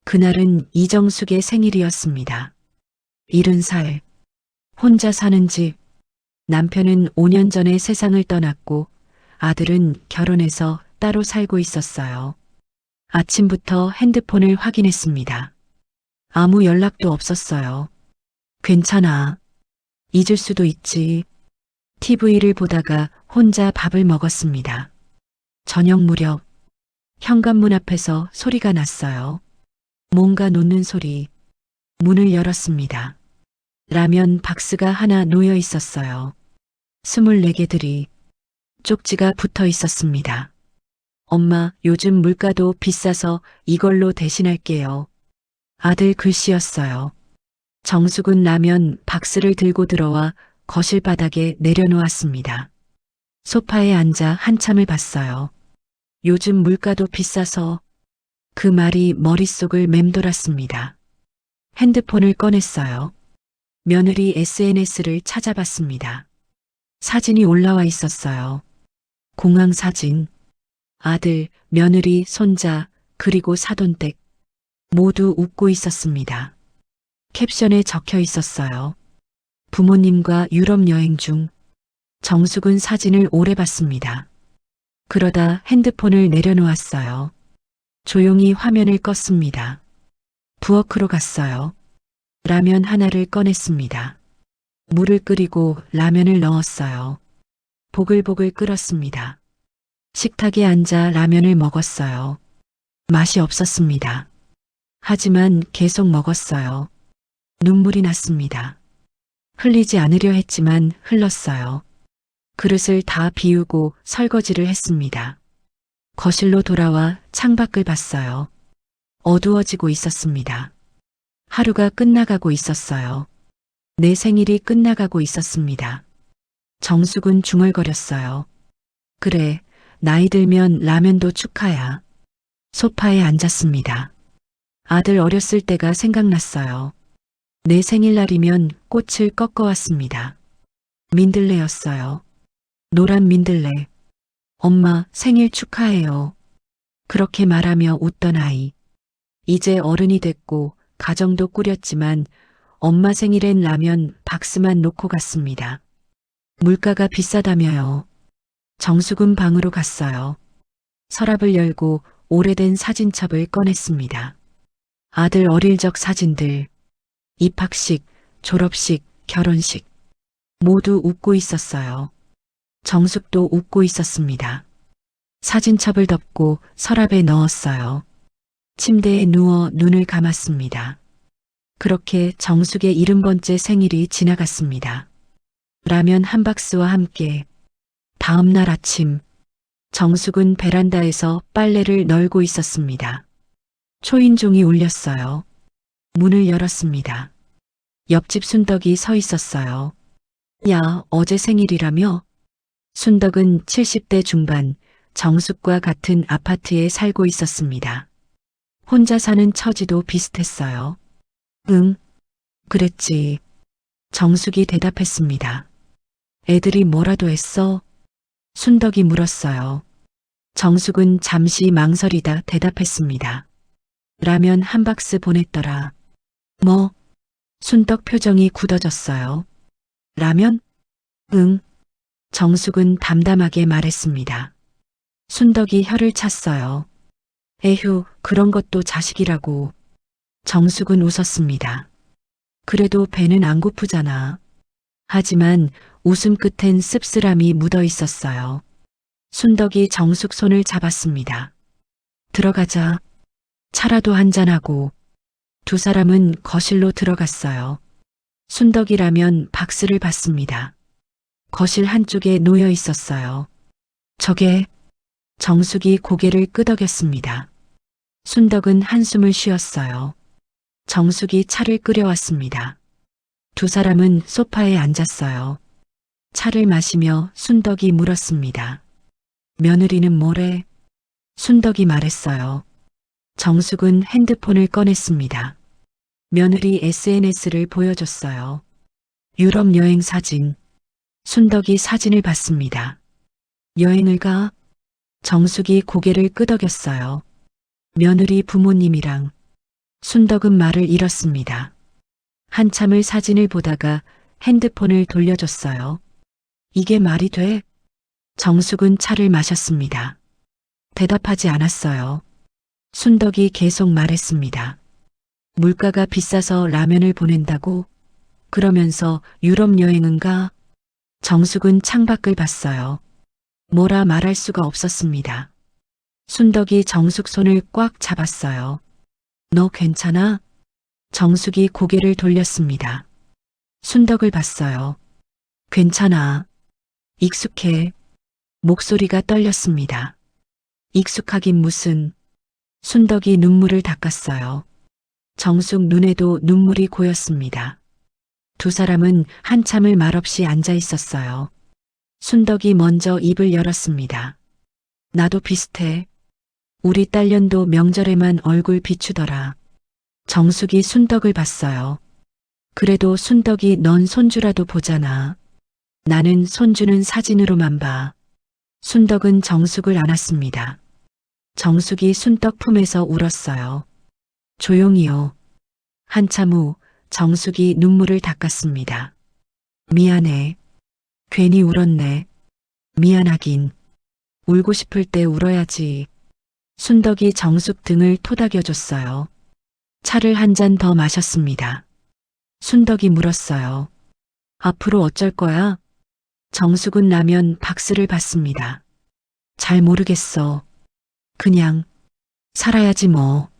그날은 이정숙의 생일이었습니다. 70살, 혼자 사는 집, 남편은 5년 전에 세상을 떠났고 아들은 결혼해서 따로 살고 있었어요. 아침부터 핸드폰을 확인했습니다. 아무 연락도 없었어요. 괜찮아. 잊을 수도 있지. TV를 보다가 혼자 밥을 먹었습니다. 저녁 무렵 현관문 앞에서 소리가 났어요. 뭔가 놓는 소리. 문을 열었습니다. 라면 박스가 하나 놓여 있었어요. 24개들이 쪽지가 붙어 있었습니다. 엄마, 요즘 물가도 비싸서 이걸로 대신할게요. 아들 글씨였어요. 정숙은 라면 박스를 들고 들어와 거실 바닥에 내려놓았습니다. 소파에 앉아 한참을 봤어요. 요즘 물가도 비싸서 그 말이 머릿속을 맴돌았습니다. 핸드폰을 꺼냈어요. 며느리 SNS를 찾아봤습니다. 사진이 올라와 있었어요. 공항 사진, 아들, 며느리, 손자, 그리고 사돈댁 모두 웃고 있었습니다. 캡션에 적혀 있었어요. 부모님과 유럽 여행 중. 정숙은 사진을 오래 봤습니다. 그러다 핸드폰을 내려놓았어요. 조용히 화면을 껐습니다. 부엌으로 갔어요. 라면 하나를 꺼냈습니다. 물을 끓이고 라면을 넣었어요. 보글보글 끓었습니다. 식탁에 앉아 라면을 먹었어요. 맛이 없었습니다. 하지만 계속 먹었어요. 눈물이 났습니다. 흘리지 않으려 했지만 흘렀어요. 그릇을 다 비우고 설거지를 했습니다. 거실로 돌아와 창밖을 봤어요. 어두워지고 있었습니다. 하루가 끝나가고 있었어요. 내 생일이 끝나가고 있었습니다. 정숙은 중얼거렸어요. 그래, 나이 들면 라면도 축하야. 소파에 앉았습니다. 아들 어렸을 때가 생각났어요. 내 생일날이면 꽃을 꺾어왔습니다. 민들레였어요. 노란 민들레. 엄마 생일 축하해요. 그렇게 말하며 웃던 아이. 이제 어른이 됐고 가정도 꾸렸지만 엄마 생일엔 라면 박스만 놓고 갔습니다. 물가가 비싸다며요. 정숙은 방으로 갔어요. 서랍을 열고 오래된 사진첩을 꺼냈습니다. 아들 어릴 적 사진들, 입학식, 졸업식, 결혼식 모두 웃고 있었어요. 정숙도 웃고 있었습니다. 사진첩을 덮고 서랍에 넣었어요. 침대에 누워 눈을 감았습니다. 그렇게 정숙의 70번째 생일이 지나갔습니다. 라면 한 박스와 함께 다음 날 아침 정숙은 베란다에서 빨래를 널고 있었습니다. 초인종이 울렸어요. 문을 열었습니다. 옆집 순덕이 서 있었어요. 야, 어제 생일이라며? 순덕은 70대 중반, 정숙과 같은 아파트에 살고 있었습니다. 혼자 사는 처지도 비슷했어요. 응, 그랬지. 정숙이 대답했습니다. 애들이 뭐라도 했어? 순덕이 물었어요. 정숙은 잠시 망설이다 대답했습니다. 라면 한 박스 보냈더라. 뭐? 순덕 표정이 굳어졌어요. 라면? 응. 정숙은 담담하게 말했습니다. 순덕이 혀를 찼어요. 에휴, 그런 것도 자식이라고. 정숙은 웃었습니다. 그래도 배는 안 고프잖아. 하지만 웃음 끝엔 씁쓸함이 묻어 있었어요. 순덕이 정숙 손을 잡았습니다. 들어가자. 차라도 한잔하고. 두 사람은 거실로 들어갔어요. 순덕이라면 박스를 받습니다. 거실 한쪽에 놓여 있었어요. 저게. 정숙이 고개를 끄덕였습니다. 순덕은 한숨을 쉬었어요. 정숙이 차를 끓여왔습니다. 두 사람은 소파에 앉았어요. 차를 마시며 순덕이 물었습니다. 며느리는 뭐래? 순덕이 말했어요. 정숙은 핸드폰을 꺼냈습니다. 며느리 SNS를 보여줬어요. 유럽 여행 사진. 순덕이 사진을 봤습니다. 여행을 가? 정숙이 고개를 끄덕였어요. 며느리 부모님이랑. 순덕은 말을 잃었습니다. 한참을 사진을 보다가 핸드폰을 돌려줬어요. 이게 말이 돼? 정숙은 차를 마셨습니다. 대답하지 않았어요. 순덕이 계속 말했습니다. 물가가 비싸서 라면을 보낸다고? 그러면서 유럽 여행은 가? 정숙은 창밖을 봤어요. 뭐라 말할 수가 없었습니다. 순덕이 정숙 손을 꽉 잡았어요. 너 괜찮아? 정숙이 고개를 돌렸습니다. 순덕을 봤어요. 괜찮아. 익숙해. 목소리가 떨렸습니다. 익숙하긴 무슨. 순덕이 눈물을 닦았어요. 정숙 눈에도 눈물이 고였습니다. 두 사람은 한참을 말없이 앉아 있었어요. 순덕이 먼저 입을 열었습니다. 나도 비슷해. 우리 딸년도 명절에만 얼굴 비추더라. 정숙이 순덕을 봤어요. 그래도 순덕이 넌 손주라도 보잖아. 나는 손주는 사진으로만 봐. 순덕은 정숙을 안았습니다. 정숙이 순덕 품에서 울었어요. 조용히요. 한참 후 정숙이 눈물을 닦았습니다. 미안해. 괜히 울었네. 미안하긴. 울고 싶을 때 울어야지. 순덕이 정숙 등을 토닥여줬어요. 차를 한 잔 더 마셨습니다. 순덕이 물었어요. 앞으로 어쩔 거야? 정숙은 라면 박스를 받습니다. 잘 모르겠어. 그냥 살아야지 뭐.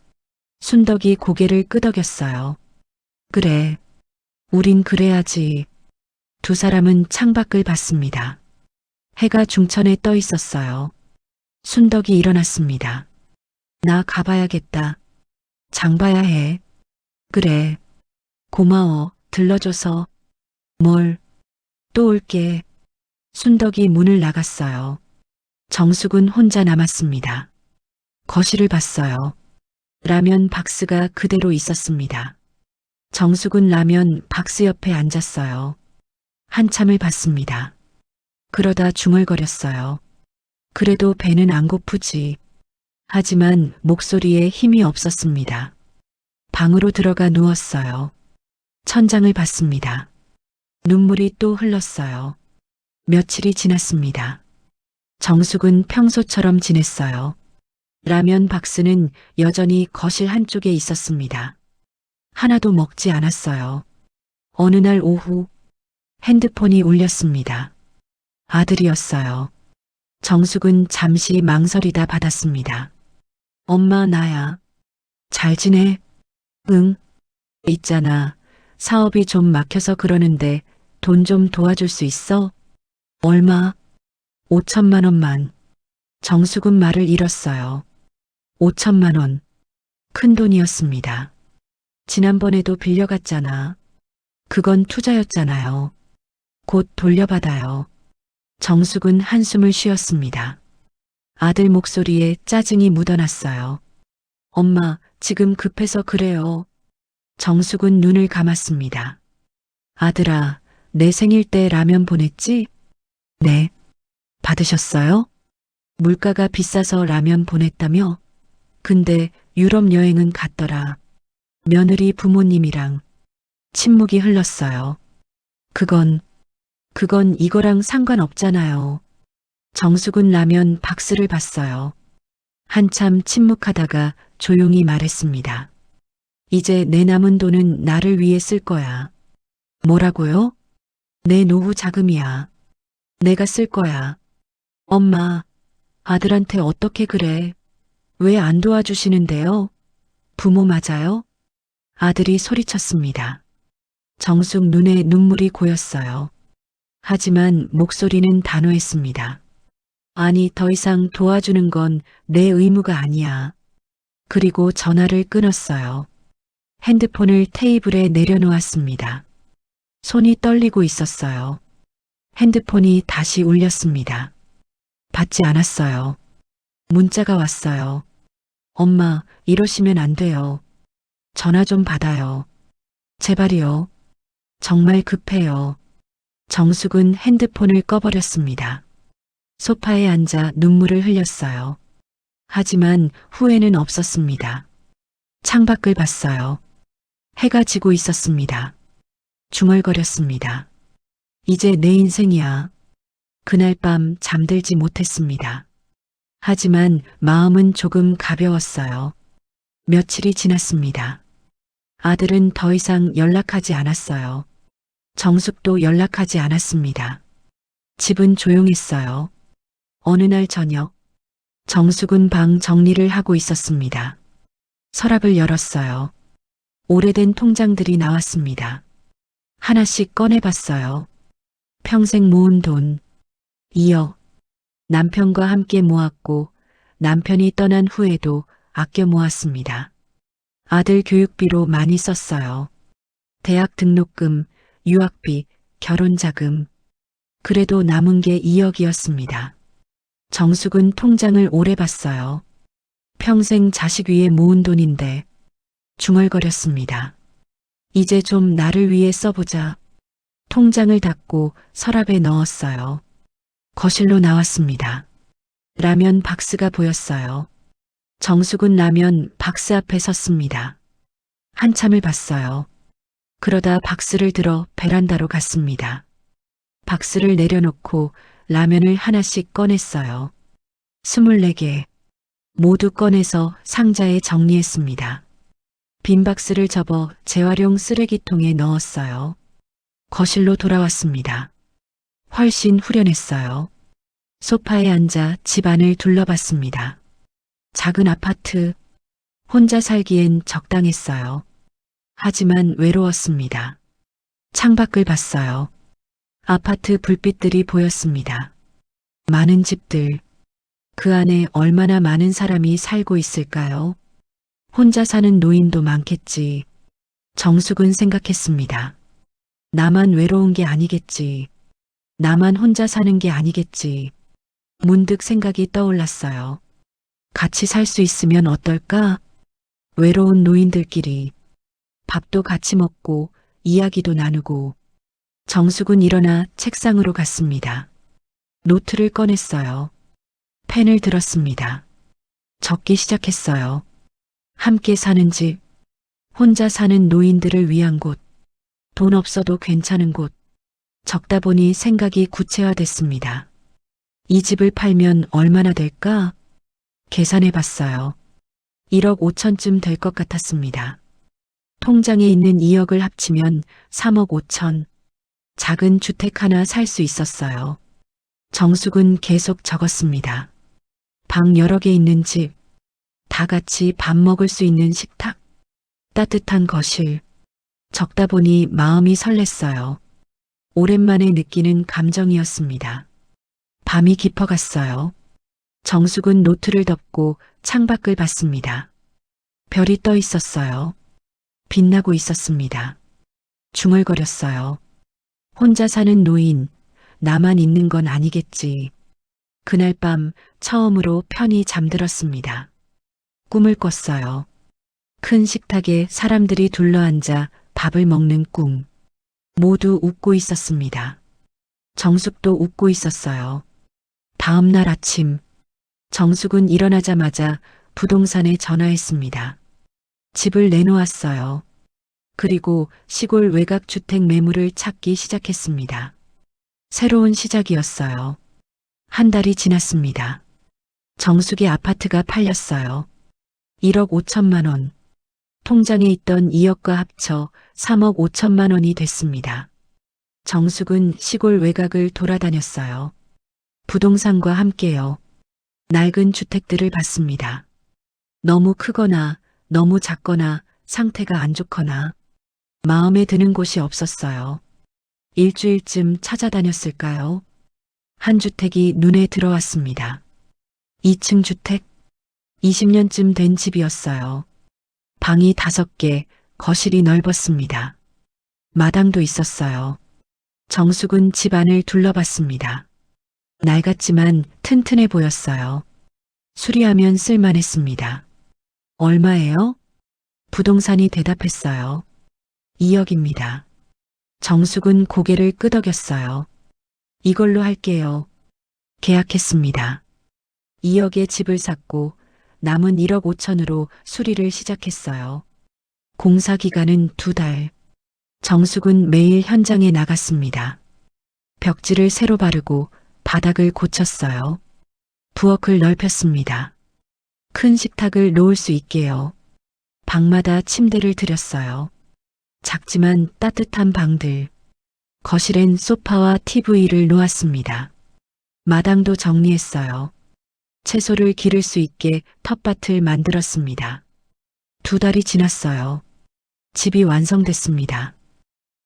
순덕이 고개를 끄덕였어요. 그래. 우린 그래야지. 두 사람은 창밖을 봤습니다. 해가 중천에 떠 있었어요. 순덕이 일어났습니다. 나 가봐야겠다. 장 봐야 해. 그래. 고마워. 들러줘서. 뭘. 또 올게. 순덕이 문을 나갔어요. 정숙은 혼자 남았습니다. 거실을 봤어요. 라면 박스가 그대로 있었습니다. 정숙은 라면 박스 옆에 앉았어요. 한참을 봤습니다. 그러다 중얼거렸어요. 그래도 배는 안 고프지. 하지만 목소리에 힘이 없었습니다. 방으로 들어가 누웠어요. 천장을 봤습니다. 눈물이 또 흘렀어요. 며칠이 지났습니다. 정숙은 평소처럼 지냈어요. 라면 박스는 여전히 거실 한쪽에 있었습니다. 하나도 먹지 않았어요. 어느 날 오후 핸드폰이 울렸습니다. 아들이었어요. 정숙은 잠시 망설이다 받았습니다. 엄마 나야. 잘 지내? 응. 있잖아. 사업이 좀 막혀서 그러는데 돈 좀 도와줄 수 있어? 얼마? 5천만 원만. 정숙은 말을 잃었어요. 5천만 원. 큰 돈이었습니다. 지난번에도 빌려갔잖아. 그건 투자였잖아요. 곧 돌려받아요. 정숙은 한숨을 쉬었습니다. 아들 목소리에 짜증이 묻어났어요. 엄마, 지금 급해서 그래요. 정숙은 눈을 감았습니다. 아들아, 내 생일 때 라면 보냈지? 네. 받으셨어요? 물가가 비싸서 라면 보냈다며? 근데 유럽 여행은 갔더라. 며느리 부모님이랑. 침묵이 흘렀어요. 그건 이거랑 상관없잖아요. 정숙은 라면 박스를 봤어요. 한참 침묵하다가 조용히 말했습니다. 이제 내 남은 돈은 나를 위해 쓸 거야. 뭐라고요? 내 노후 자금이야. 내가 쓸 거야. 엄마, 아들한테 어떻게 그래? 왜 안 도와주시는데요? 부모 맞아요? 아들이 소리쳤습니다. 정숙 눈에 눈물이 고였어요. 하지만 목소리는 단호했습니다. 아니, 더 이상 도와주는 건 내 의무가 아니야. 그리고 전화를 끊었어요. 핸드폰을 테이블에 내려놓았습니다. 손이 떨리고 있었어요. 핸드폰이 다시 울렸습니다. 받지 않았어요. 문자가 왔어요. 엄마, 이러시면 안 돼요. 전화 좀 받아요. 제발이요. 정말 급해요. 정숙은 핸드폰을 꺼버렸습니다. 소파에 앉아 눈물을 흘렸어요. 하지만 후회는 없었습니다. 창밖을 봤어요. 해가 지고 있었습니다. 중얼거렸습니다. 이제 내 인생이야. 그날 밤 잠들지 못했습니다. 하지만 마음은 조금 가벼웠어요. 며칠이 지났습니다. 아들은 더 이상 연락하지 않았어요. 정숙도 연락하지 않았습니다. 집은 조용했어요. 어느 날 저녁, 정숙은 방 정리를 하고 있었습니다. 서랍을 열었어요. 오래된 통장들이 나왔습니다. 하나씩 꺼내봤어요. 평생 모은 돈, 2억. 남편과 함께 모았고 남편이 떠난 후에도 아껴 모았습니다. 아들 교육비로 많이 썼어요. 대학 등록금, 유학비, 결혼자금. 그래도 남은 게 2억이었습니다. 정숙은 통장을 오래 봤어요. 평생 자식 위해 모은 돈인데 중얼거렸습니다. 이제 좀 나를 위해 써보자. 통장을 닫고 서랍에 넣었어요. 거실로 나왔습니다. 라면 박스가 보였어요. 정숙은 라면 박스 앞에 섰습니다. 한참을 봤어요. 그러다 박스를 들어 베란다로 갔습니다. 박스를 내려놓고 라면을 하나씩 꺼냈어요. 24개. 모두 꺼내서 상자에 정리했습니다. 빈 박스를 접어 재활용 쓰레기통에 넣었어요. 거실로 돌아왔습니다. 훨씬 후련했어요. 소파에 앉아 집안을 둘러봤습니다. 작은 아파트, 혼자 살기엔 적당했어요. 하지만 외로웠습니다. 창밖을 봤어요. 아파트 불빛들이 보였습니다. 많은 집들, 그 안에 얼마나 많은 사람이 살고 있을까요? 혼자 사는 노인도 많겠지. 정숙은 생각했습니다. 나만 외로운 게 아니겠지. 나만 혼자 사는 게 아니겠지. 문득 생각이 떠올랐어요. 같이 살 수 있으면 어떨까? 외로운 노인들끼리 밥도 같이 먹고 이야기도 나누고. 정숙은 일어나 책상으로 갔습니다. 노트를 꺼냈어요. 펜을 들었습니다. 적기 시작했어요. 함께 사는 집, 혼자 사는 노인들을 위한 곳, 돈 없어도 괜찮은 곳. 적다 보니 생각이 구체화됐습니다. 이 집을 팔면 얼마나 될까? 계산해 봤어요. 1억 5천쯤 될 것 같았습니다. 통장에 있는 2억을 합치면 3억 5천. 작은 주택 하나 살 수 있었어요. 정숙은 계속 적었습니다. 방 여러 개 있는 집, 다 같이 밥 먹을 수 있는 식탁, 따뜻한 거실. 적다 보니 마음이 설렜어요. 오랜만에 느끼는 감정이었습니다. 밤이 깊어갔어요. 정숙은 노트를 덮고 창밖을 봤습니다. 별이 떠 있었어요. 빛나고 있었습니다. 중얼거렸어요. 혼자 사는 노인, 나만 있는 건 아니겠지. 그날 밤 처음으로 편히 잠들었습니다. 꿈을 꿨어요. 큰 식탁에 사람들이 둘러앉아 밥을 먹는 꿈. 모두 웃고 있었습니다. 정숙도 웃고 있었어요. 다음 날 아침, 정숙은 일어나자마자 부동산에 전화했습니다. 집을 내놓았어요. 그리고 시골 외곽 주택 매물을 찾기 시작했습니다. 새로운 시작이었어요. 한 달이 지났습니다. 정숙의 아파트가 팔렸어요. 1억 5천만 원. 통장에 있던 2억과 합쳐 3억 5천만 원이 됐습니다. 정숙은 시골 외곽을 돌아다녔어요. 부동산과 함께요. 낡은 주택들을 봤습니다. 너무 크거나 너무 작거나 상태가 안 좋거나 마음에 드는 곳이 없었어요. 일주일쯤 찾아다녔을까요? 한 주택이 눈에 들어왔습니다. 2층 주택, 20년쯤 된 집이었어요. 방이 5개, 거실이 넓었습니다. 마당도 있었어요. 정숙은 집 안을 둘러봤습니다. 낡았지만 튼튼해 보였어요. 수리하면 쓸만했습니다. 얼마예요? 부동산이 대답했어요. 2억입니다. 정숙은 고개를 끄덕였어요. 이걸로 할게요. 계약했습니다. 2억의 집을 샀고 남은 1억 5천으로 수리를 시작했어요. 공사 기간은 2달. 정숙은 매일 현장에 나갔습니다. 벽지를 새로 바르고 바닥을 고쳤어요. 부엌을 넓혔습니다. 큰 식탁을 놓을 수 있게요. 방마다 침대를 들였어요. 작지만 따뜻한 방들. 거실엔 소파와 TV를 놓았습니다. 마당도 정리했어요. 채소를 기를 수 있게 텃밭을 만들었습니다. 2달이 지났어요. 집이 완성됐습니다.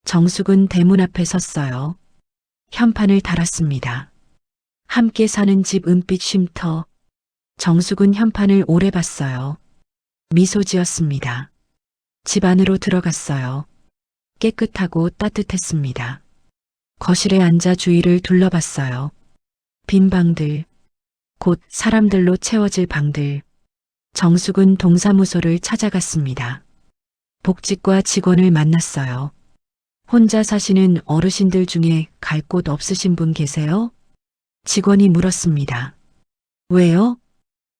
정숙은 대문 앞에 섰어요. 현판을 달았습니다. 함께 사는 집 은빛 쉼터. 정숙은 현판을 오래 봤어요. 미소 지었습니다. 집 안으로 들어갔어요. 깨끗하고 따뜻했습니다. 거실에 앉아 주위를 둘러봤어요. 빈 방들, 곧 사람들로 채워질 방들. 정숙은 동사무소를 찾아갔습니다. 복직과 직원을 만났어요. 혼자 사시는 어르신들 중에 갈 곳 없으신 분 계세요? 직원이 물었습니다. 왜요?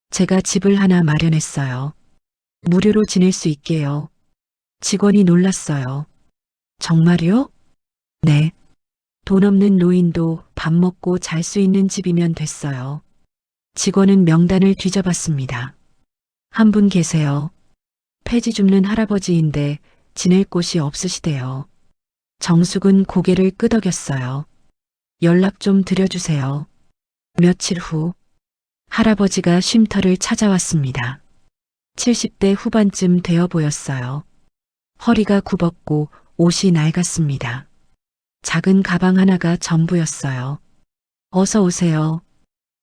제가 집을 하나 마련했어요. 무료로 지낼 수 있게요. 직원이 놀랐어요. 정말요? 네. 돈 없는 노인도 밥 먹고 잘 수 있는 집이면 됐어요. 직원은 명단을 뒤져봤습니다. 한 분 계세요. 폐지 줍는 할아버지인데 지낼 곳이 없으시대요. 정숙은 고개를 끄덕였어요. 연락 좀 드려주세요. 며칠 후 할아버지가 쉼터를 찾아왔습니다. 70대 후반쯤 되어 보였어요. 허리가 굽었고 옷이 낡았습니다. 작은 가방 하나가 전부였어요. 어서 오세요.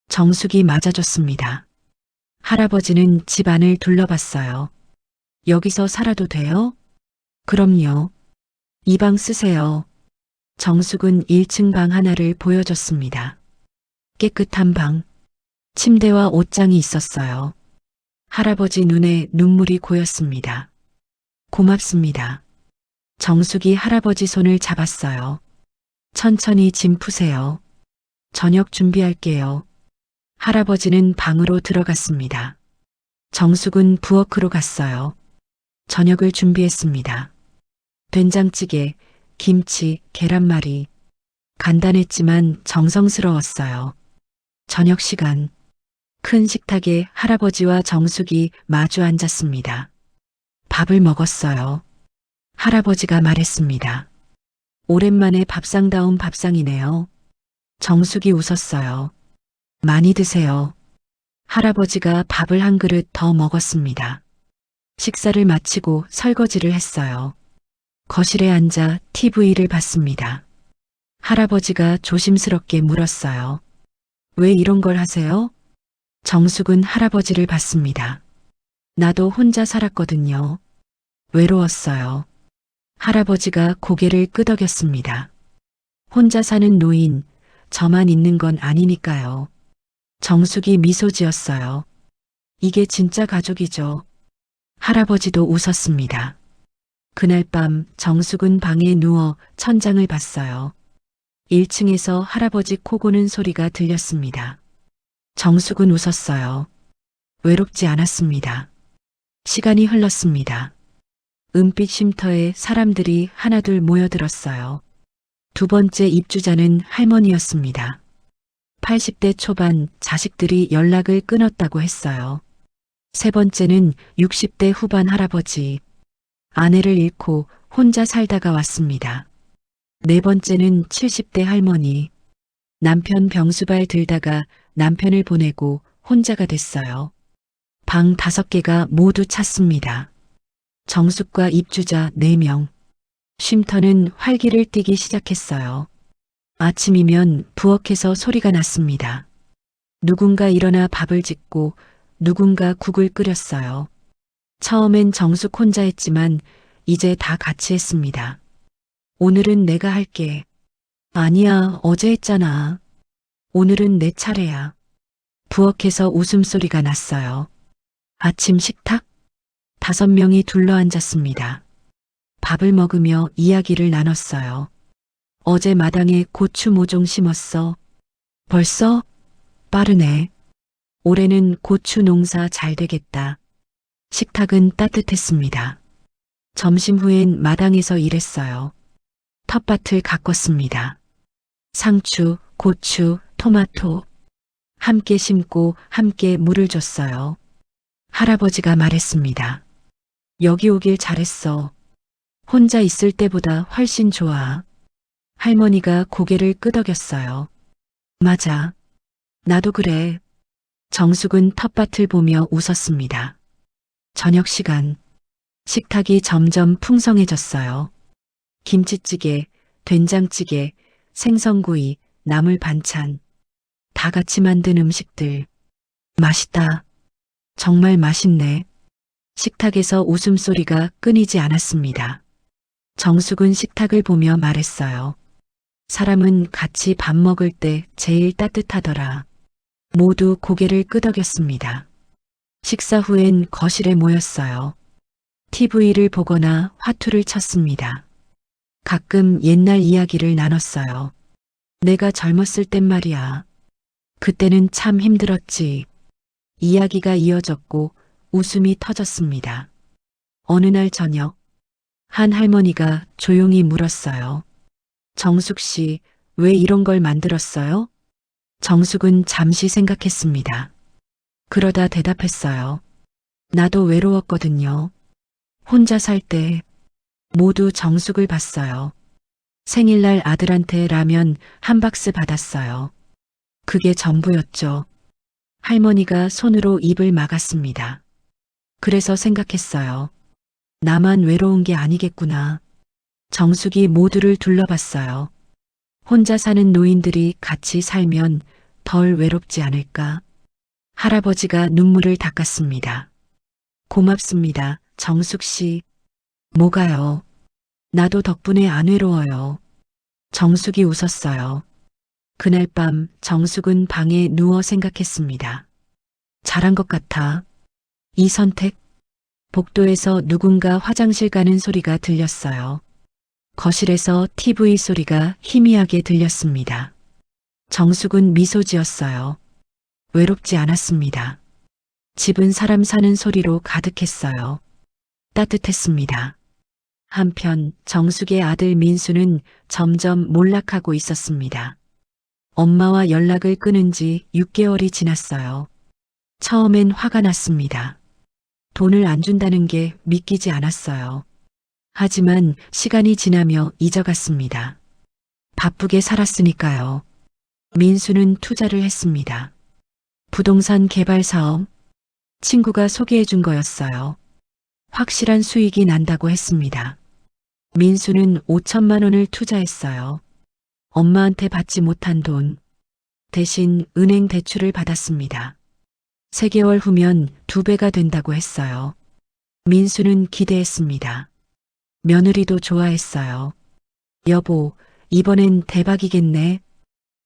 정숙이 맞아줬습니다. 할아버지는 집 안을 둘러봤어요. 여기서 살아도 돼요? 그럼요. 이 방 쓰세요. 정숙은 1층 방 하나를 보여줬습니다. 깨끗한 방, 침대와 옷장이 있었어요. 할아버지 눈에 눈물이 고였습니다. 고맙습니다. 정숙이 할아버지 손을 잡았어요. 천천히 짐 푸세요. 저녁 준비할게요. 할아버지는 방으로 들어갔습니다. 정숙은 부엌으로 갔어요. 저녁을 준비했습니다. 된장찌개, 김치, 계란말이. 간단했지만 정성스러웠어요. 저녁 시간. 큰 식탁에 할아버지와 정숙이 마주 앉았습니다. 밥을 먹었어요. 할아버지가 말했습니다. 오랜만에 밥상다운 밥상이네요. 정숙이 웃었어요. 많이 드세요. 할아버지가 밥을 한 그릇 더 먹었습니다. 식사를 마치고 설거지를 했어요. 거실에 앉아 TV를 봤습니다. 할아버지가 조심스럽게 물었어요. 왜 이런 걸 하세요? 정숙은 할아버지를 봤습니다. 나도 혼자 살았거든요. 외로웠어요. 할아버지가 고개를 끄덕였습니다. 혼자 사는 노인, 저만 있는 건 아니니까요. 정숙이 미소 지었어요. 이게 진짜 가족이죠. 할아버지도 웃었습니다. 그날 밤 정숙은 방에 누워 천장을 봤어요. 1층에서 할아버지 코 고는 소리가 들렸습니다. 정숙은 웃었어요. 외롭지 않았습니다. 시간이 흘렀습니다. 은빛 쉼터에 사람들이 하나둘 모여들었어요. 두 번째 입주자는 할머니였습니다. 80대 초반 자식들이 연락을 끊었다고 했어요. 세 번째는 60대 후반 할아버지. 아내를 잃고 혼자 살다가 왔습니다. 네 번째는 70대 할머니. 남편 병수발 들다가 남편을 보내고 혼자가 됐어요. 방 5개가 모두 찼습니다. 정숙과 입주자 4명. 쉼터는 활기를 띠기 시작했어요. 아침이면 부엌에서 소리가 났습니다. 누군가 일어나 밥을 짓고 누군가 국을 끓였어요. 처음엔 정숙 혼자 했지만 이제 다 같이 했습니다. 오늘은 내가 할게. 아니야, 어제 했잖아. 오늘은 내 차례야. 부엌에서 웃음소리가 났어요. 아침 식탁? 5명이 둘러앉았습니다. 밥을 먹으며 이야기를 나눴어요. 어제 마당에 고추 모종 심었어. 벌써? 빠르네. 올해는 고추 농사 잘 되겠다. 식탁은 따뜻했습니다. 점심 후엔 마당에서 일했어요. 텃밭을 가꿨습니다. 상추, 고추, 토마토. 함께 심고 함께 물을 줬어요. 할아버지가 말했습니다. 여기 오길 잘했어. 혼자 있을 때보다 훨씬 좋아. 할머니가 고개를 끄덕였어요. 맞아. 나도 그래. 정숙은 텃밭을 보며 웃었습니다. 저녁 시간. 식탁이 점점 풍성해졌어요. 김치찌개, 된장찌개, 생선구이, 나물 반찬. 다 같이 만든 음식들. 맛있다. 정말 맛있네. 식탁에서 웃음소리가 끊이지 않았습니다. 정숙은 식탁을 보며 말했어요. 사람은 같이 밥 먹을 때 제일 따뜻하더라. 모두 고개를 끄덕였습니다. 식사 후엔 거실에 모였어요. TV를 보거나 화투를 쳤습니다. 가끔 옛날 이야기를 나눴어요. 내가 젊었을 땐 말이야. 그때는 참 힘들었지. 이야기가 이어졌고 웃음이 터졌습니다. 어느 날 저녁, 한 할머니가 조용히 물었어요. 정숙 씨, 왜 이런 걸 만들었어요? 정숙은 잠시 생각했습니다. 그러다 대답했어요. 나도 외로웠거든요. 혼자 살 때 모두 정숙을 봤어요. 생일날 아들한테 라면 한 박스 받았어요. 그게 전부였죠. 할머니가 손으로 입을 막았습니다. 그래서 생각했어요. 나만 외로운 게 아니겠구나. 정숙이 모두를 둘러봤어요. 혼자 사는 노인들이 같이 살면 덜 외롭지 않을까? 할아버지가 눈물을 닦았습니다. 고맙습니다, 정숙 씨. 뭐가요? 나도 덕분에 안 외로워요. 정숙이 웃었어요. 그날 밤 정숙은 방에 누워 생각했습니다. 잘한 것 같아. 이 선택? 복도에서 누군가 화장실 가는 소리가 들렸어요. 거실에서 TV 소리가 희미하게 들렸습니다. 정숙은 미소 지었어요. 외롭지 않았습니다. 집은 사람 사는 소리로 가득했어요. 따뜻했습니다. 한편 정숙의 아들 민수는 점점 몰락하고 있었습니다. 엄마와 연락을 끊은 지 6개월이 지났어요. 처음엔 화가 났습니다. 돈을 안 준다는 게 믿기지 않았어요. 하지만 시간이 지나며 잊어갔습니다. 바쁘게 살았으니까요. 민수는 투자를 했습니다. 부동산 개발 사업. 친구가 소개해 준 거였어요. 확실한 수익이 난다고 했습니다. 민수는 5천만 원을 투자했어요. 엄마한테 받지 못한 돈. 대신 은행 대출을 받았습니다. 3개월 후면 2배가 된다고 했어요. 민수는 기대했습니다. 며느리도 좋아했어요. 여보, 이번엔 대박이겠네.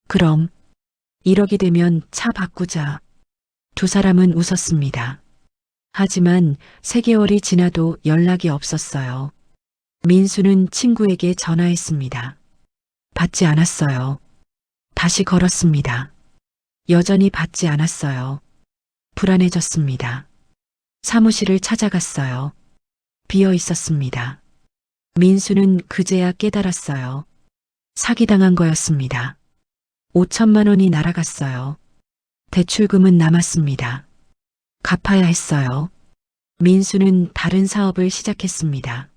그럼 1억이 되면 차 바꾸자. 두 사람은 웃었습니다. 하지만 3개월이 지나도 연락이 없었어요. 민수는 친구에게 전화했습니다. 받지 않았어요. 다시 걸었습니다. 여전히 받지 않았어요. 불안해졌습니다. 사무실을 찾아갔어요. 비어 있었습니다. 민수는 그제야 깨달았어요. 사기당한 거였습니다. 5천만 원이 날아갔어요. 대출금은 남았습니다. 갚아야 했어요. 민수는 다른 사업을 시작했습니다.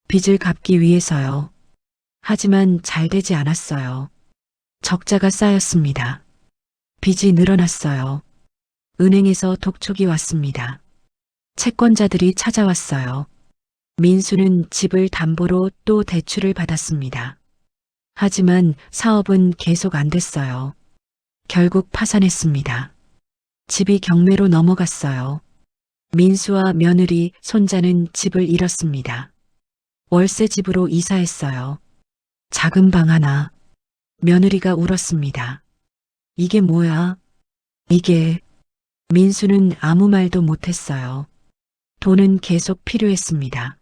빚을 갚기 위해서요. 하지만 잘 되지 않았어요. 적자가 쌓였습니다. 빚이 늘어났어요. 은행에서 독촉이 왔습니다. 채권자들이 찾아왔어요. 민수는 집을 담보로 또 대출을 받았습니다. 하지만 사업은 계속 안 됐어요. 결국 파산했습니다. 집이 경매로 넘어갔어요. 민수와 며느리, 손자는 집을 잃었습니다. 월세 집으로 이사했어요. 작은 방 하나. 며느리가 울었습니다. 이게 뭐야? 이게. 민수는 아무 말도 못했어요. 돈은 계속 필요했습니다.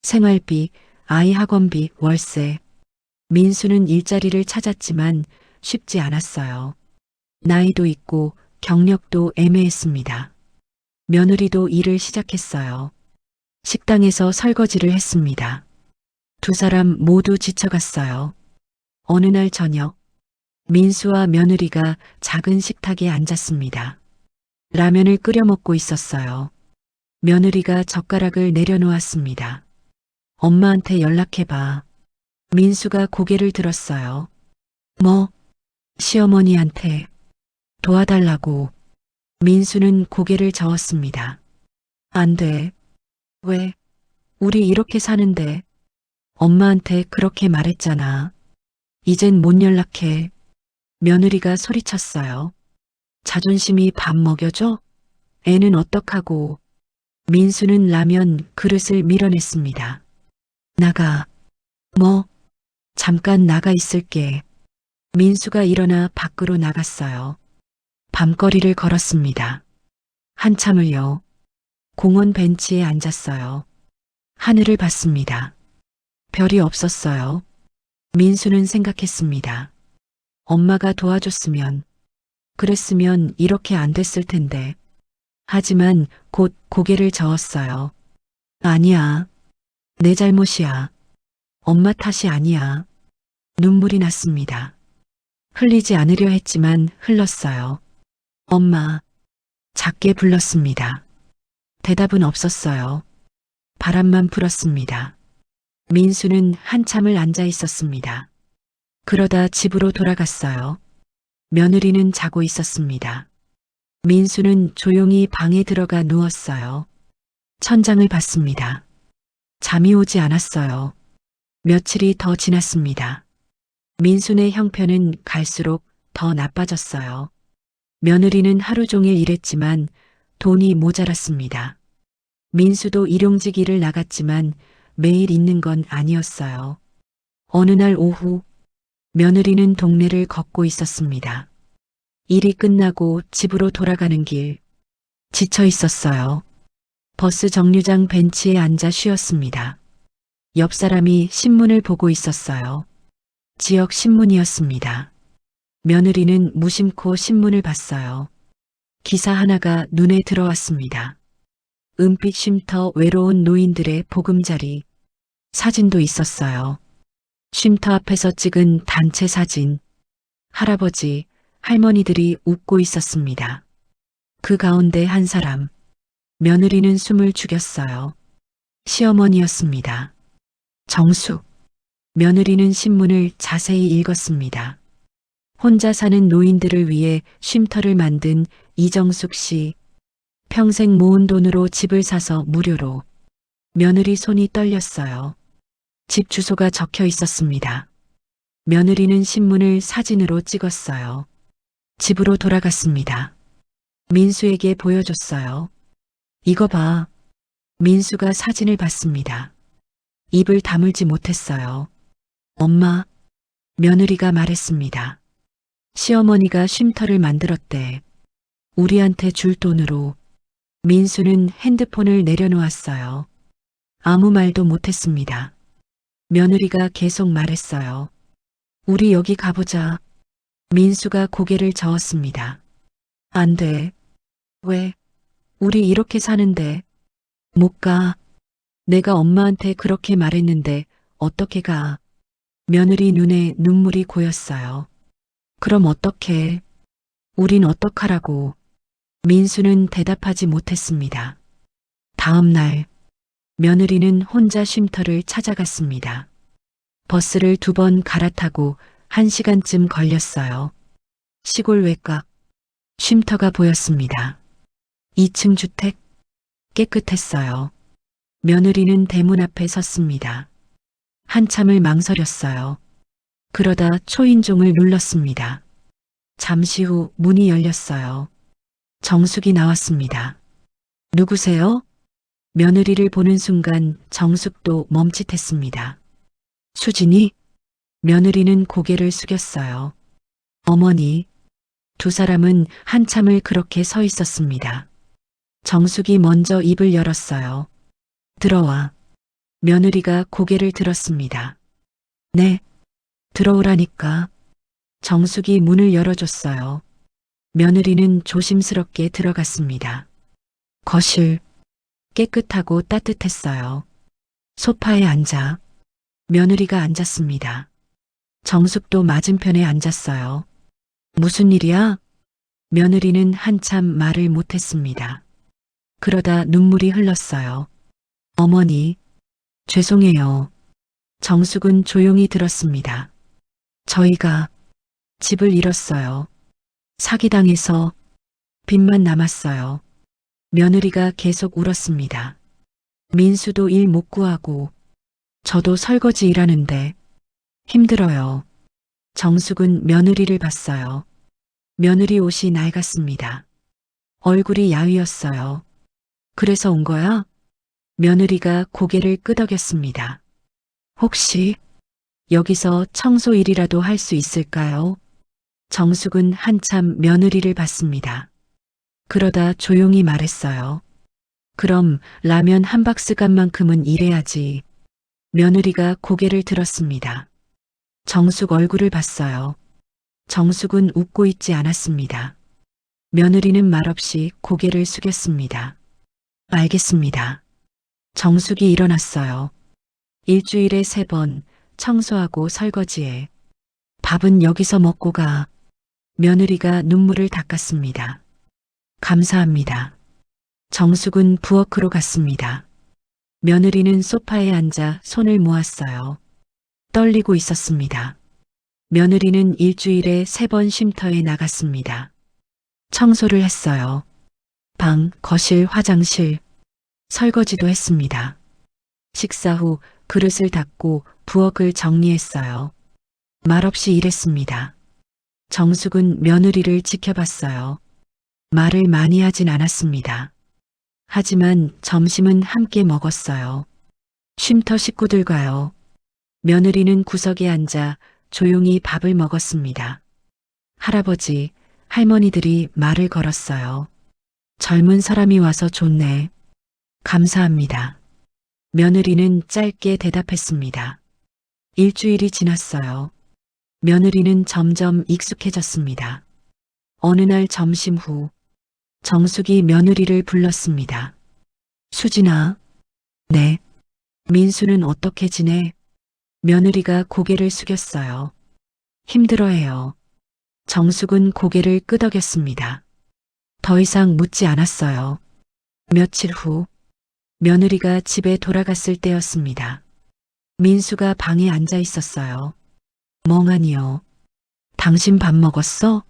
생활비, 아이 학원비, 월세. 민수는 일자리를 찾았지만 쉽지 않았어요. 나이도 있고 경력도 애매했습니다. 며느리도 일을 시작했어요. 식당에서 설거지를 했습니다. 두 사람 모두 지쳐갔어요. 어느 날 저녁, 민수와 며느리가 작은 식탁에 앉았습니다. 라면을 끓여 먹고 있었어요. 며느리가 젓가락을 내려놓았습니다. 엄마한테 연락해봐. 민수가 고개를 들었어요. 뭐? 시어머니한테 도와달라고. 민수는 고개를 저었습니다. 안 돼. 왜? 우리 이렇게 사는데. 엄마한테 그렇게 말했잖아. 이젠 못 연락해. 며느리가 소리쳤어요. 자존심이 밥 먹여줘? 애는 어떡하고. 민수는 라면 그릇을 밀어냈습니다. 나가. 뭐? 잠깐 나가 있을게. 민수가 일어나 밖으로 나갔어요. 밤거리를 걸었습니다. 한참을요. 공원 벤치에 앉았어요. 하늘을 봤습니다. 별이 없었어요. 민수는 생각했습니다. 엄마가 도와줬으면, 그랬으면 이렇게 안 됐을 텐데. 하지만 곧 고개를 저었어요. 아니야. 내 잘못이야. 엄마 탓이 아니야. 눈물이 났습니다. 흘리지 않으려 했지만 흘렀어요. 엄마. 작게 불렀습니다. 대답은 없었어요. 바람만 불었습니다. 민수는 한참을 앉아 있었습니다. 그러다 집으로 돌아갔어요. 며느리는 자고 있었습니다. 민수는 조용히 방에 들어가 누웠어요. 천장을 봤습니다. 잠이 오지 않았어요. 며칠이 더 지났습니다. 민수네 형편은 갈수록 더 나빠졌어요. 며느리는 하루 종일 일했지만 돈이 모자랐습니다. 민수도 일용직 일을 나갔지만 매일 있는 건 아니었어요. 어느 날 오후 며느리는 동네를 걷고 있었습니다. 일이 끝나고 집으로 돌아가는 길. 지쳐 있었어요. 버스 정류장 벤치에 앉아 쉬었습니다. 옆 사람이 신문을 보고 있었어요. 지역 신문이었습니다. 며느리는 무심코 신문을 봤어요. 기사 하나가 눈에 들어왔습니다. 은빛 쉼터 외로운 노인들의 보금자리. 사진도 있었어요. 쉼터 앞에서 찍은 단체 사진. 할아버지, 할머니들이 웃고 있었습니다. 그 가운데 한 사람. 며느리는 숨을 죽였어요. 시어머니였습니다. 정숙. 며느리는 신문을 자세히 읽었습니다. 혼자 사는 노인들을 위해 쉼터를 만든 이정숙 씨. 평생 모은 돈으로 집을 사서 무료로. 며느리 손이 떨렸어요. 집 주소가 적혀 있었습니다. 며느리는 신문을 사진으로 찍었어요. 집으로 돌아갔습니다. 민수에게 보여줬어요. 이거 봐. 민수가 사진을 봤습니다. 입을 다물지 못했어요. 엄마, 며느리가 말했습니다. 시어머니가 쉼터를 만들었대. 우리한테 줄 돈으로. 민수는 핸드폰을 내려놓았어요. 아무 말도 못했습니다. 며느리가 계속 말했어요. 우리 여기 가보자. 민수가 고개를 저었습니다. 안 돼. 왜? 우리 이렇게 사는데. 못 가. 내가 엄마한테 그렇게 말했는데 어떻게 가. 며느리 눈에 눈물이 고였어요. 그럼 어떡해. 우린 어떡하라고. 민수는 대답하지 못했습니다. 다음 날 며느리는 혼자 쉼터를 찾아갔습니다. 버스를 2번 갈아타고 1시간쯤 걸렸어요. 시골 외곽 쉼터가 보였습니다. 2층 주택 깨끗했어요. 며느리는 대문 앞에 섰습니다. 한참을 망설였어요. 그러다 초인종을 눌렀습니다. 잠시 후 문이 열렸어요. 정숙이 나왔습니다. 누구세요? 며느리를 보는 순간 정숙도 멈칫했습니다. 수진이? 며느리는 고개를 숙였어요. 어머니. 두 사람은 한참을 그렇게 서 있었습니다. 정숙이 먼저 입을 열었어요. 들어와. 며느리가 고개를 들었습니다. 네. 들어오라니까. 정숙이 문을 열어줬어요. 며느리는 조심스럽게 들어갔습니다. 거실, 깨끗하고 따뜻했어요. 소파에 앉아 며느리가 앉았습니다. 정숙도 맞은편에 앉았어요. 무슨 일이야? 며느리는 한참 말을 못했습니다. 그러다 눈물이 흘렀어요. 어머니, 죄송해요. 정숙은 조용히 들었습니다. 저희가 집을 잃었어요. 사기당해서 빚만 남았어요. 며느리가 계속 울었습니다. 민수도 일 못 구하고 저도 설거지 일하는데 힘들어요. 정숙은 며느리를 봤어요. 며느리 옷이 낡았습니다. 얼굴이 야위었어요. 그래서 온 거야? 며느리가 고개를 끄덕였습니다. 혹시 여기서 청소 일이라도 할 수 있을까요? 정숙은 한참 며느리를 봤습니다. 그러다 조용히 말했어요. 그럼 라면 한 박스값만큼은 일해야지. 며느리가 고개를 들었습니다. 정숙 얼굴을 봤어요. 정숙은 웃고 있지 않았습니다. 며느리는 말없이 고개를 숙였습니다. 알겠습니다. 정숙이 일어났어요. 일주일에 3번 청소하고 설거지해. 밥은 여기서 먹고 가. 며느리가 눈물을 닦았습니다. 감사합니다. 정숙은 부엌으로 갔습니다. 며느리는 소파에 앉아 손을 모았어요. 떨리고 있었습니다. 며느리는 일주일에 3번 쉼터에 나갔습니다. 청소를 했어요. 방, 거실, 화장실, 설거지도 했습니다. 식사 후 그릇을 닦고 부엌을 정리했어요. 말없이 일했습니다. 정숙은 며느리를 지켜봤어요. 말을 많이 하진 않았습니다. 하지만 점심은 함께 먹었어요. 쉼터 식구들과요. 며느리는 구석에 앉아 조용히 밥을 먹었습니다. 할아버지, 할머니들이 말을 걸었어요. 젊은 사람이 와서 좋네. 감사합니다. 며느리는 짧게 대답했습니다. 일주일이 지났어요. 며느리는 점점 익숙해졌습니다. 어느 날 점심 후 정숙이 며느리를 불렀습니다. 수진아. 네. 민수는 어떻게 지내? 며느리가 고개를 숙였어요. 힘들어해요. 정숙은 고개를 끄덕였습니다. 더 이상 묻지 않았어요. 며칠 후 며느리가 집에 돌아갔을 때였습니다. 민수가 방에 앉아 있었어요. 멍하니요. 당신 밥 먹었어?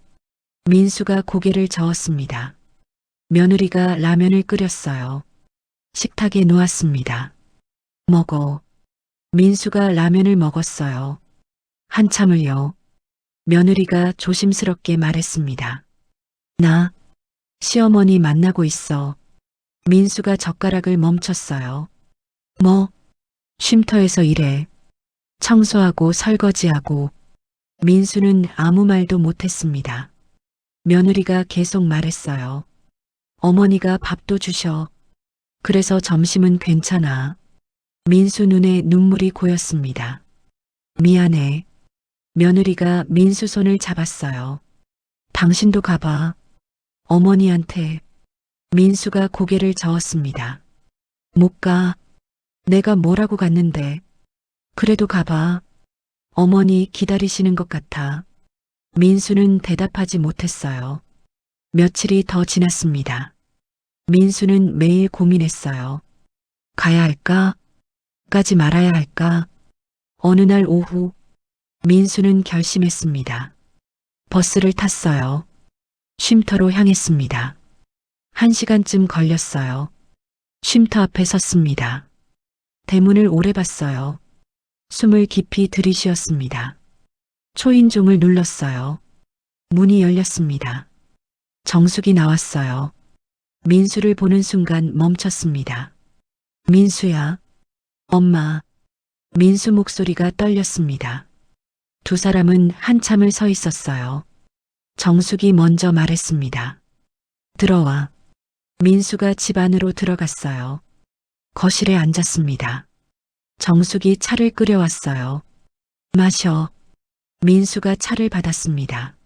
민수가 고개를 저었습니다. 며느리가 라면을 끓였어요. 식탁에 놓았습니다. 먹어. 민수가 라면을 먹었어요. 한참을요. 며느리가 조심스럽게 말했습니다. 나 시어머니 만나고 있어. 민수가 젓가락을 멈췄어요. 뭐? 쉼터에서 일해. 청소하고 설거지하고. 민수는 아무 말도 못했습니다. 며느리가 계속 말했어요. 어머니가 밥도 주셔. 그래서 점심은 괜찮아. 민수 눈에 눈물이 고였습니다. 미안해. 며느리가 민수 손을 잡았어요. 당신도 가봐. 어머니한테. 민수가 고개를 저었습니다. 못 가. 내가 뭐라고 갔는데. 그래도 가봐. 어머니 기다리시는 것 같아. 민수는 대답하지 못했어요. 며칠이 더 지났습니다. 민수는 매일 고민했어요. 가야 할까? 가지 말아야 할까? 어느 날 오후 민수는 결심했습니다. 버스를 탔어요. 쉼터로 향했습니다. 1시간쯤 걸렸어요. 쉼터 앞에 섰습니다. 대문을 오래 봤어요. 숨을 깊이 들이쉬었습니다. 초인종을 눌렀어요. 문이 열렸습니다. 정숙이 나왔어요. 민수를 보는 순간 멈췄습니다. 민수야. 엄마. 민수 목소리가 떨렸습니다. 두 사람은 한참을 서 있었어요. 정숙이 먼저 말했습니다. 들어와. 민수가 집 안으로 들어갔어요. 거실에 앉았습니다. 정숙이 차를 끓여왔어요. 마셔. 민수가 차를 받았습니다.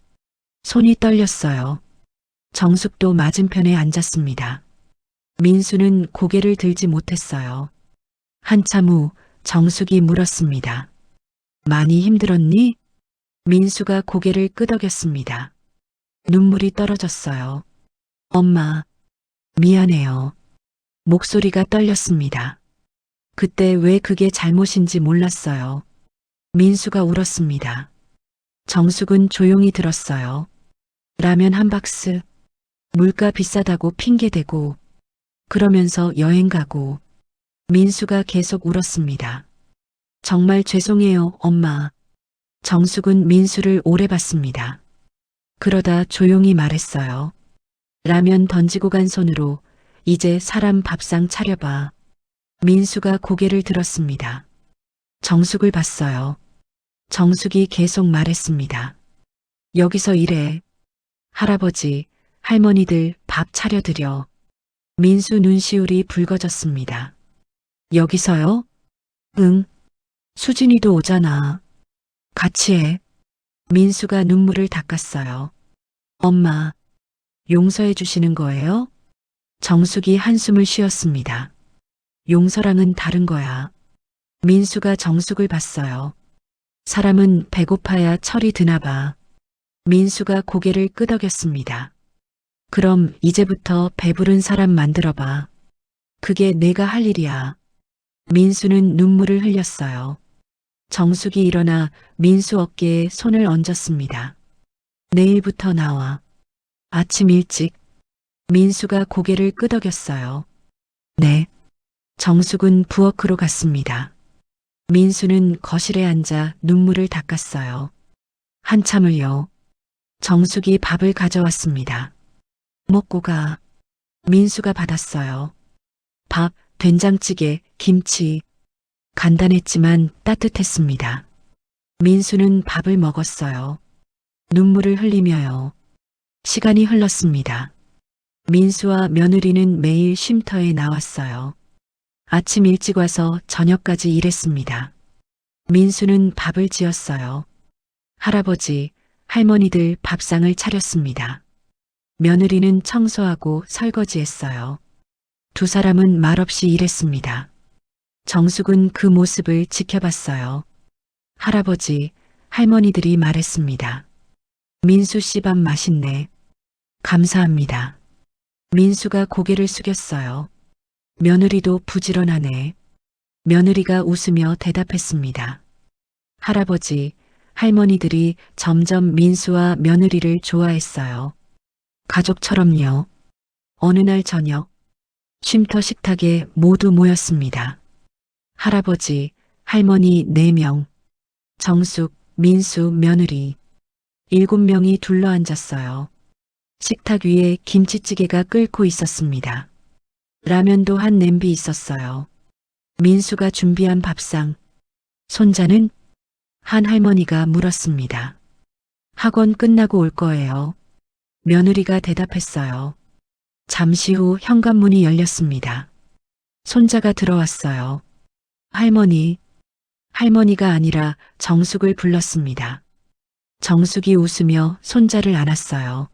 손이 떨렸어요. 정숙도 맞은편에 앉았습니다. 민수는 고개를 들지 못했어요. 한참 후 정숙이 물었습니다. 많이 힘들었니? 민수가 고개를 끄덕였습니다. 눈물이 떨어졌어요. 엄마, 미안해요. 목소리가 떨렸습니다. 그때 왜 그게 잘못인지 몰랐어요. 민수가 울었습니다. 정숙은 조용히 들었어요. 라면 한 박스, 물가 비싸다고 핑계대고, 그러면서 여행 가고, 민수가 계속 울었습니다. 정말 죄송해요, 엄마. 정숙은 민수를 오래 봤습니다. 그러다 조용히 말했어요. 라면 던지고 간 손으로 이제 사람 밥상 차려봐. 민수가 고개를 들었습니다. 정숙을 봤어요. 정숙이 계속 말했습니다. 여기서 일해. 할아버지, 할머니들 밥 차려드려. 민수 눈시울이 붉어졌습니다. 여기서요? 응. 수진이도 오잖아. 같이 해. 민수가 눈물을 닦았어요. 엄마, 용서해 주시는 거예요? 정숙이 한숨을 쉬었습니다. 용서랑은 다른 거야. 민수가 정숙을 봤어요. 사람은 배고파야 철이 드나 봐. 민수가 고개를 끄덕였습니다. 그럼 이제부터 배부른 사람 만들어봐. 그게 내가 할 일이야. 민수는 눈물을 흘렸어요. 정숙이 일어나 민수 어깨에 손을 얹었습니다. 내일부터 나와. 아침 일찍. 민수가 고개를 끄덕였어요. 네. 정숙은 부엌으로 갔습니다. 민수는 거실에 앉아 눈물을 닦았어요. 한참을요. 정숙이 밥을 가져왔습니다. 먹고 가. 민수가 받았어요. 밥, 된장찌개, 김치. 간단했지만 따뜻했습니다. 민수는 밥을 먹었어요. 눈물을 흘리며요. 시간이 흘렀습니다. 민수와 며느리는 매일 쉼터에 나왔어요. 아침 일찍 와서 저녁까지 일했습니다. 민수는 밥을 지었어요. 할아버지, 할머니들 밥상을 차렸습니다. 며느리는 청소하고 설거지했어요. 두 사람은 말없이 일했습니다. 정숙은 그 모습을 지켜봤어요. 할아버지, 할머니들이 말했습니다. 민수 씨 밥 맛있네. 감사합니다. 민수가 고개를 숙였어요. 며느리도 부지런하네. 며느리가 웃으며 대답했습니다. 할아버지, 할머니들이 점점 민수와 며느리를 좋아했어요. 가족처럼요. 어느 날 저녁, 쉼터 식탁에 모두 모였습니다. 할아버지, 할머니 4명, 정숙, 민수, 며느리 7명이 둘러앉았어요. 식탁 위에 김치찌개가 끓고 있었습니다. 라면도 한 냄비 있었어요. 민수가 준비한 밥상. 손자는? 한 할머니가 물었습니다. 학원 끝나고 올 거예요. 며느리가 대답했어요. 잠시 후 현관문이 열렸습니다. 손자가 들어왔어요. 할머니, 할머니가 아니라 정숙을 불렀습니다. 정숙이 웃으며 손자를 안았어요.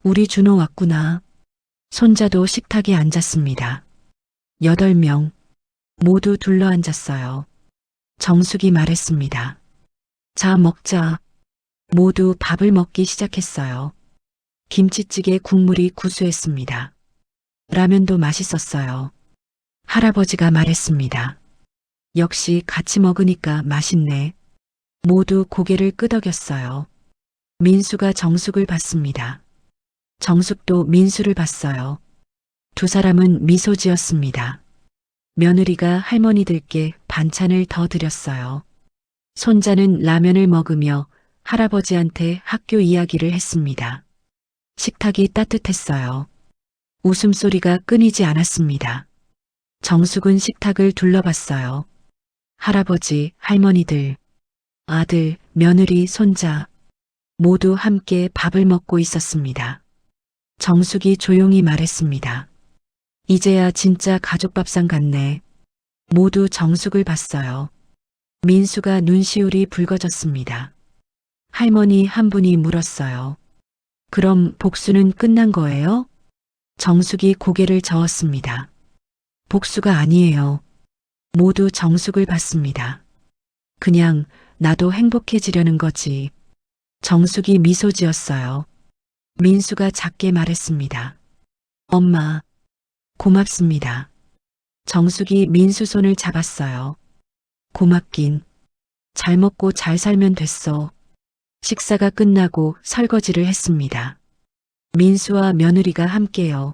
우리 준호 왔구나. 손자도 식탁에 앉았습니다. 8명 모두 둘러앉았어요. 정숙이 말했습니다. 자, 먹자. 모두 밥을 먹기 시작했어요. 김치찌개 국물이 구수했습니다. 라면도 맛있었어요. 할아버지가 말했습니다. 역시 같이 먹으니까 맛있네. 모두 고개를 끄덕였어요. 민수가 정숙을 봤습니다. 정숙도 민수를 봤어요. 두 사람은 미소 지었습니다. 며느리가 할머니들께 반찬을 더 드렸어요. 손자는 라면을 먹으며 할아버지한테 학교 이야기를 했습니다. 식탁이 따뜻했어요. 웃음소리가 끊이지 않았습니다. 정숙은 식탁을 둘러봤어요. 할아버지, 할머니들, 아들, 며느리, 손자 모두 함께 밥을 먹고 있었습니다. 정숙이 조용히 말했습니다. 이제야 진짜 가족 밥상 같네. 모두 정숙을 봤어요. 민수가 눈시울이 붉어졌습니다. 할머니 한 분이 물었어요. 그럼 복수는 끝난 거예요? 정숙이 고개를 저었습니다. 복수가 아니에요. 모두 정숙을 받습니다. 그냥 나도 행복해지려는 거지. 정숙이 미소 지었어요. 민수가 작게 말했습니다. 엄마, 고맙습니다. 정숙이 민수 손을 잡았어요. 고맙긴. 잘 먹고 잘 살면 됐어. 식사가 끝나고 설거지를 했습니다. 민수와 며느리가 함께요.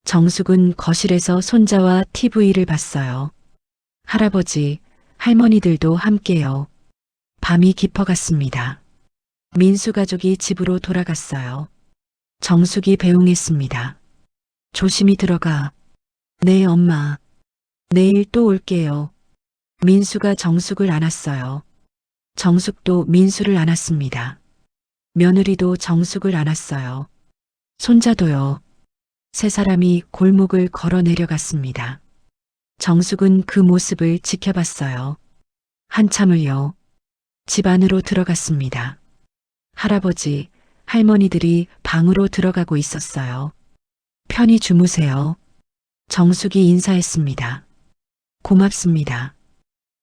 정숙은 거실에서 손자와 TV를 봤어요. 할아버지, 할머니들도 함께요. 밤이 깊어갔습니다. 민수 가족이 집으로 돌아갔어요. 정숙이 배웅했습니다. 조심히 들어가. 네, 엄마. 내일 또 올게요. 민수가 정숙을 안았어요. 정숙도 민수를 안았습니다. 며느리도 정숙을 안았어요. 손자도요. 세 사람이 골목을 걸어 내려갔습니다. 정숙은 그 모습을 지켜봤어요. 한참을요. 집 안으로 들어갔습니다. 할아버지, 할머니들이 방으로 들어가고 있었어요. 편히 주무세요. 정숙이 인사했습니다. 고맙습니다.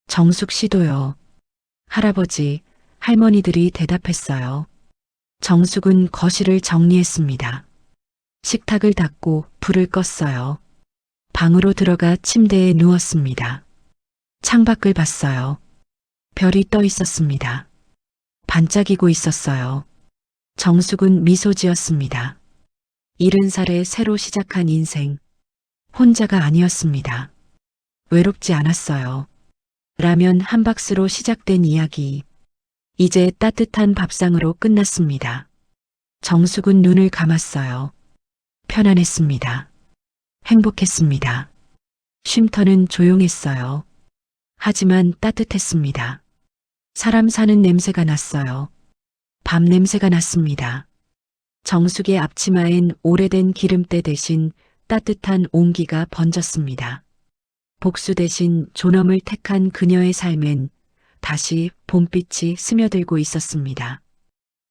정숙 씨도요. 할아버지, 할머니들이 대답했어요. 정숙은 거실을 정리했습니다. 식탁을 닦고 불을 껐어요. 방으로 들어가 침대에 누웠습니다. 창밖을 봤어요. 별이 떠 있었습니다. 반짝이고 있었어요. 정숙은 미소 지었습니다. 70살에 새로 시작한 인생. 혼자가 아니었습니다. 외롭지 않았어요. 라면 한 박스로 시작된 이야기. 이제 따뜻한 밥상으로 끝났습니다. 정숙은 눈을 감았어요. 편안했습니다. 행복했습니다. 쉼터는 조용했어요. 하지만 따뜻했습니다. 사람 사는 냄새가 났어요. 밤 냄새가 났습니다. 정숙의 앞치마엔 오래된 기름때 대신 따뜻한 온기가 번졌습니다. 복수 대신 존엄을 택한 그녀의 삶엔 다시 봄빛이 스며들고 있었습니다.